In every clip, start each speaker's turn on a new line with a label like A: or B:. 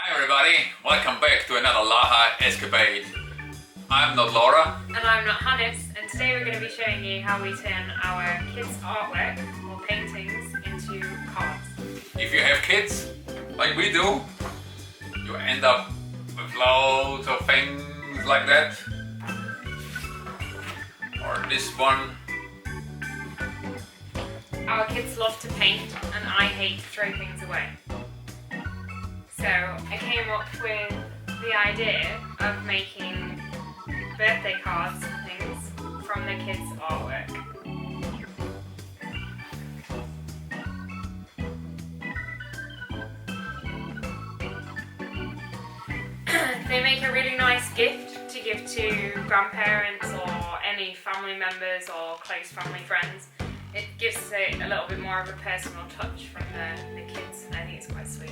A: Hi everybody, welcome back to another Laha escapade. I'm not Laura.
B: And I'm not Hannes, and today we're going to be showing you how we turn our kids' artwork or paintings into cards.
A: If you have kids, like we do, you end up with loads of things like that. Or this one.
B: Our kids love to paint, and I hate to throw things away. So I came up with the idea of making birthday cards and things from the kids' artwork. They make a really nice gift to give to grandparents or any family members or close family friends. It gives us a little bit more of a personal touch from the kids, and I think it's quite sweet.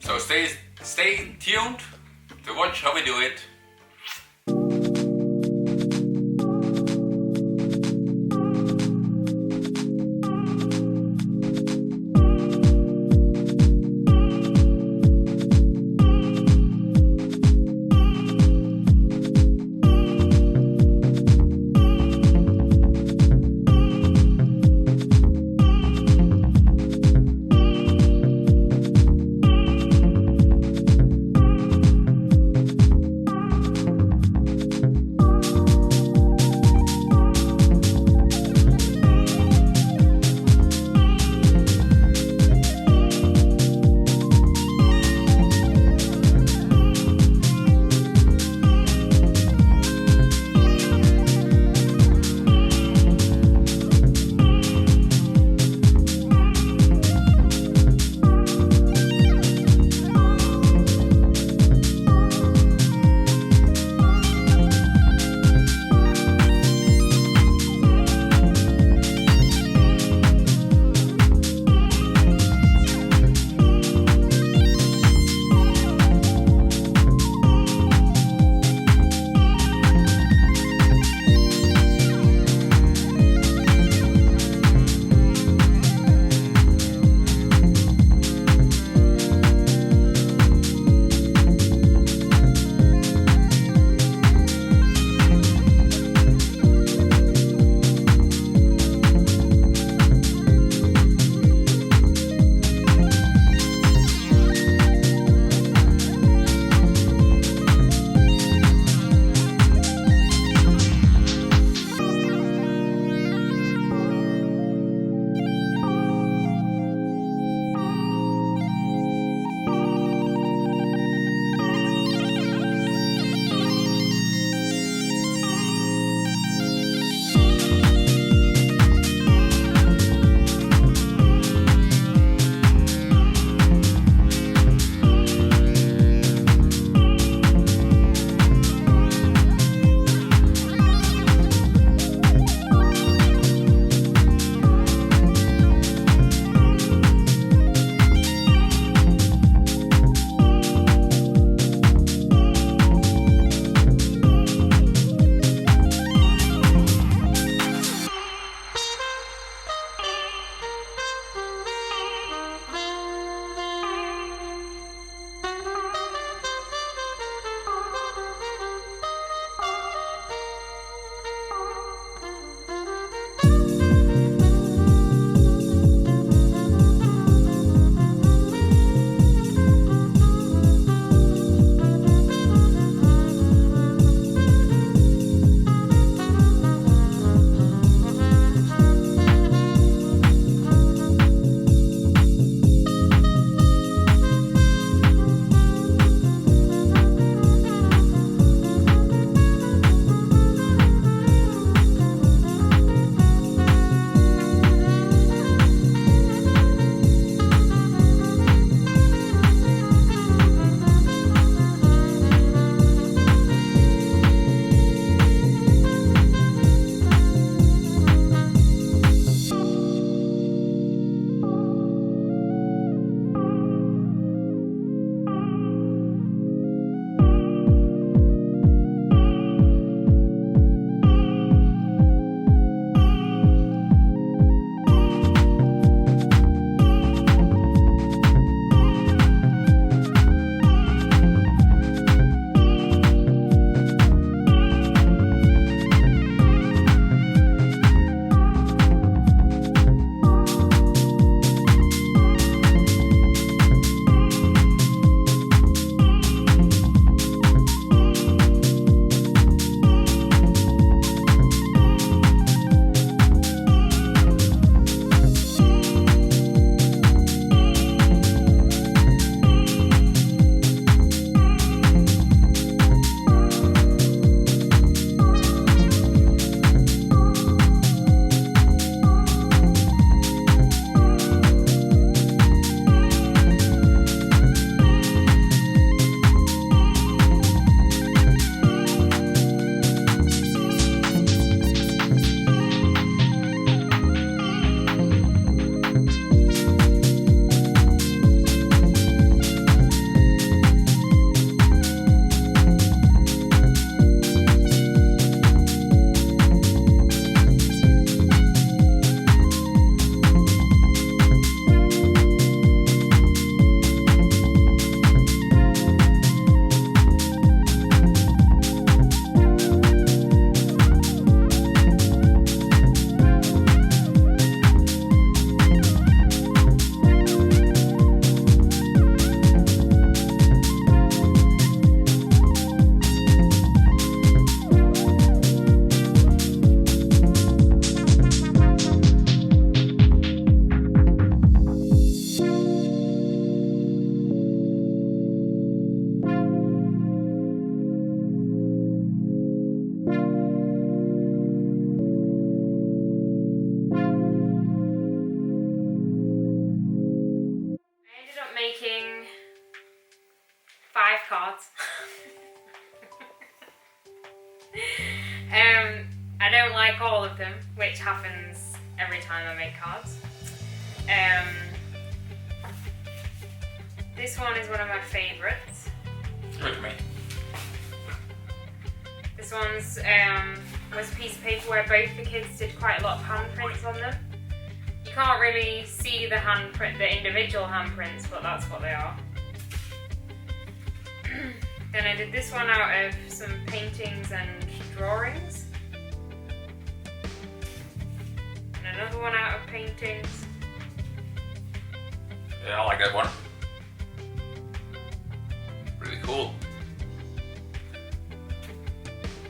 A: So stay tuned to watch how we do it.
B: 5 cards. I don't like all of them, which happens every time I make cards. This one is one of my favourites.
A: With me.
B: This one's was a piece of paper where both the kids did quite a lot of handprints on them. You can't really see the handprint, the individual handprints, but that's what they are. Then I did this one out of some paintings and drawings. And another one out of paintings.
A: Yeah, I like that one. Really cool.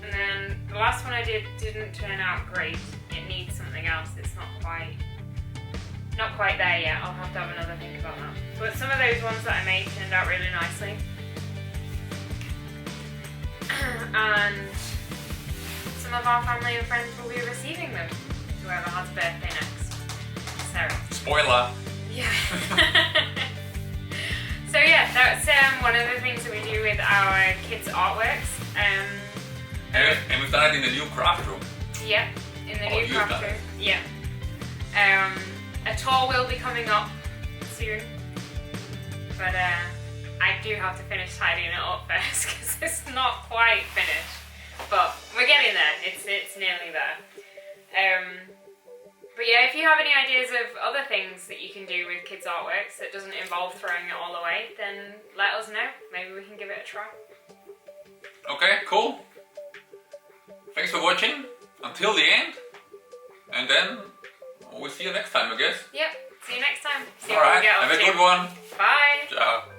B: And then the last one I did didn't turn out great. It needs something else. It's not quite there yet. I'll have to have another think about that. But some of those ones that I made turned out really nicely. And some of our family and friends will be receiving them. Whoever has a birthday next. Sarah.
A: Spoiler.
B: Yeah. So yeah, that's one of the things that we do with our kids' artworks.
A: And we've done it in the new craft room.
B: Yeah, in the
A: Oh,
B: new
A: you've
B: craft
A: done
B: room.
A: it.
B: Yeah. A tour will be coming up soon, but I do have to finish tidying it up first because it's not quite finished. But we're getting there. It's nearly there. But yeah, if you have any ideas of other things that you can do with kids' artworks that doesn't involve throwing it all away, then let us know. Maybe we can give it a try.
A: Okay, cool. Thanks for watching until the end. And then we'll see you next time, I guess.
B: Yep. See you next time. See
A: All
B: what we
A: right,
B: get up
A: have a
B: to.
A: good one.
B: Bye.
A: Ciao.